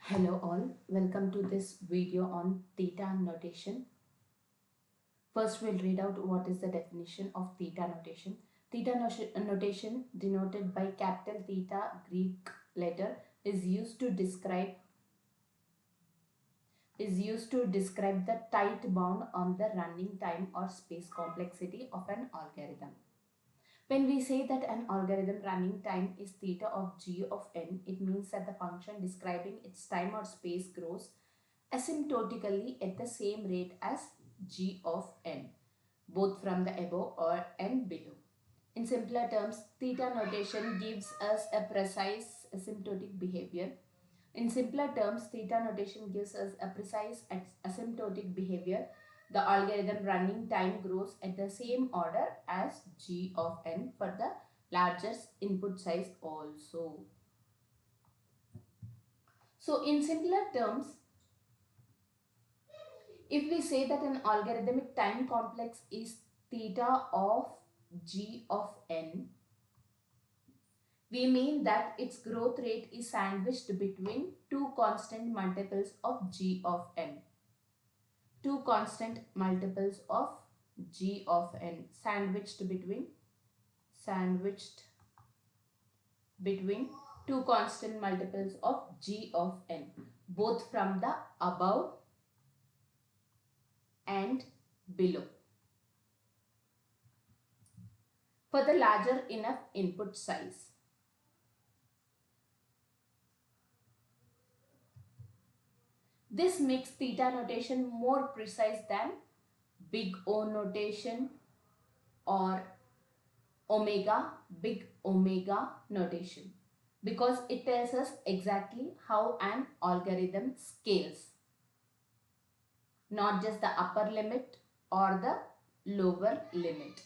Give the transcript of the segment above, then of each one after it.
Hello all, welcome to this video on theta notation. First we'll read out what is the definition of theta notation. Theta notation denoted by capital theta Greek letter is used to describe the tight bound on the running time or space complexity of an algorithm. When we say that an algorithm running time is theta of g of n, it means that the function describing its time or space grows asymptotically at the same rate as g of n, both from the above or and below. In simpler terms, theta notation gives us a precise asymptotic behavior. The algorithm running time grows at the same order as g of n for the largest input size also. So in simpler terms, if we say that an algorithmic time complex is theta of g of n, we mean that its growth rate is sandwiched between two constant multiples of g of n. Two constant multiples of g of n sandwiched between two constant multiples of g of n, both from the above and below, for the larger enough input size. This makes theta notation more precise than big O notation or big omega notation, because it tells us exactly how an algorithm scales, not just the upper limit or the lower limit.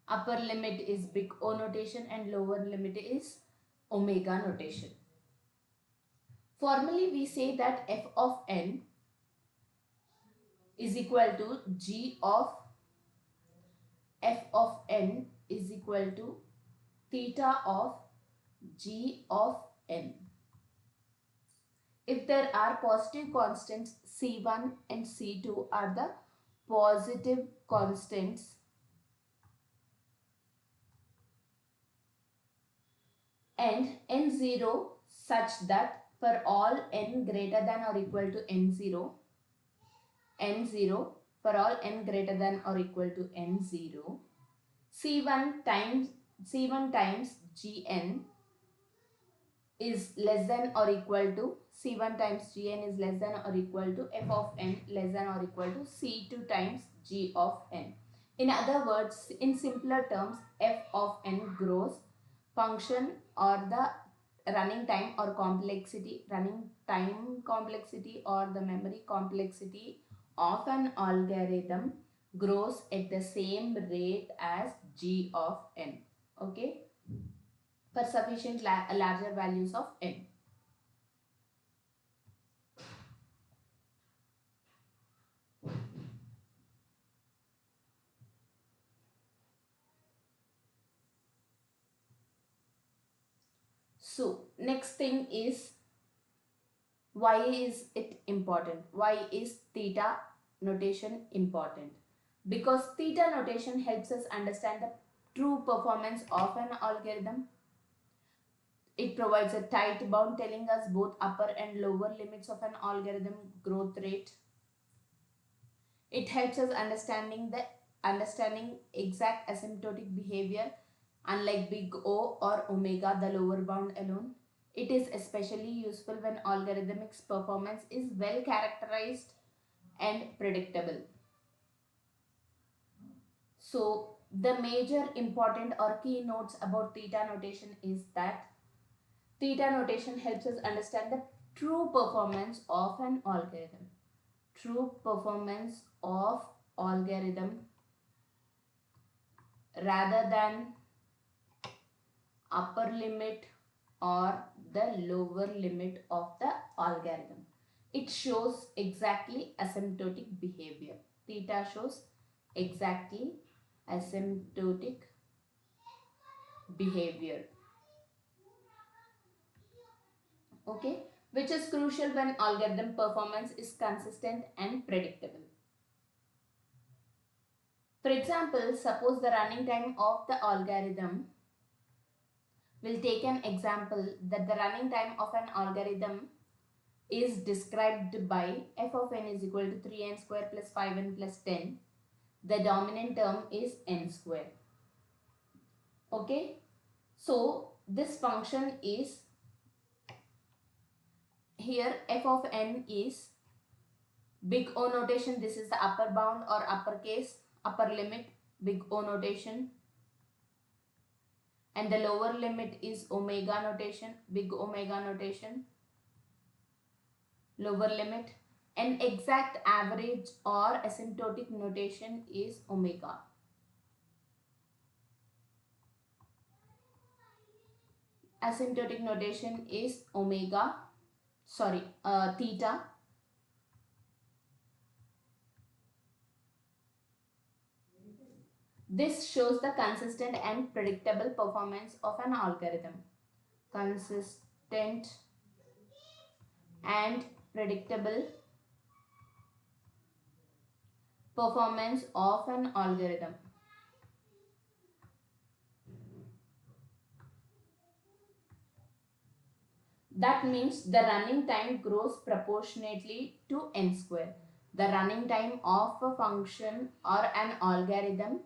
Upper limit is big O notation and lower limit is omega notation. Formally, we say that f of n is equal to g of f of n is equal to theta of g of n. If there are positive constants, c1 and c2 are the positive constants and n0 such that for all n greater than or equal to n0, for all n greater than or equal to n0, c1 times gn is less than or equal to f of n less than or equal to c2 times g of n. In other words, in simpler terms, f of n grows function or the running time complexity or the memory complexity of an algorithm grows at the same rate as g of n, okay, for sufficient larger values of n. So next thing is, why is it important? Why is theta notation important? Because theta notation helps us understand the true performance of an algorithm. It provides a tight bound telling us both upper and lower limits of an algorithm growth rate. It helps us understanding exact asymptotic behavior, unlike big O or omega, the lower bound alone. It is especially useful when algorithmic performance is well characterized and predictable. So the major important or key notes about theta notation is that theta notation helps us understand the true performance of an algorithm. True performance of algorithm rather than upper limit or the lower limit of the algorithm. It shows exactly asymptotic behavior. Theta shows exactly asymptotic behavior. Okay, which is crucial when algorithm performance is consistent and predictable. For example, suppose the running time of the algorithm. We'll take an example that the running time of an algorithm is described by f of n is equal to 3n square plus 5n plus 10. The dominant term is n square. Okay. So this function is, here f of n is big O notation. This is the upper bound or upper limit, big O notation. And the lower limit is omega notation, big omega notation, lower limit. And exact average or asymptotic notation is omega. Asymptotic notation is theta. This shows the consistent and predictable performance of an algorithm. Consistent and predictable performance of an algorithm. That means the running time grows proportionately to n square. The running time of a function or an algorithm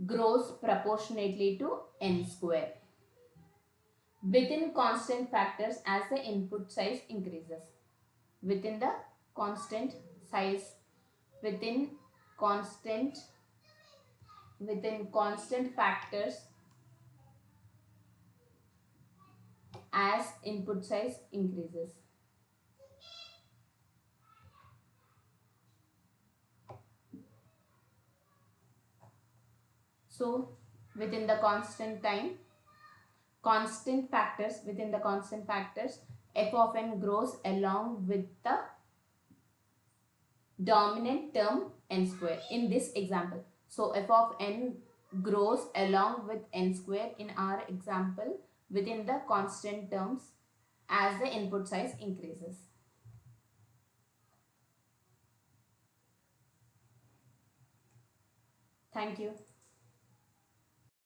grows proportionately to n square within constant factors as the input size increases. Within the constant size, within constant factors as input size increases. So within the constant factors, f of n grows along with the dominant term n square in this example. So f of n grows along with n square in our example within the constant terms as the input size increases. Thank you.